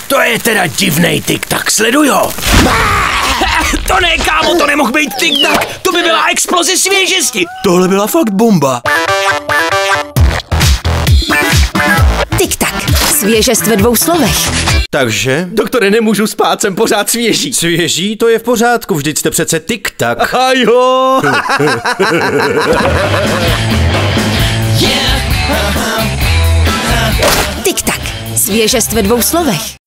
To je teda divnej tik-tak, sledujo. To ne, kámo, to nemohl být tik-tak. To by byla exploze svěžesti. Tohle byla fakt bomba. Tik-tak. Svěžest ve 2 slovech. Takže? Doktore, nemůžu spát, jsem pořád svěží. Svěží, to je v pořádku, vždyť jste přece tik-tak. A jo. Tik-tak. Svěžest ve 2 slovech.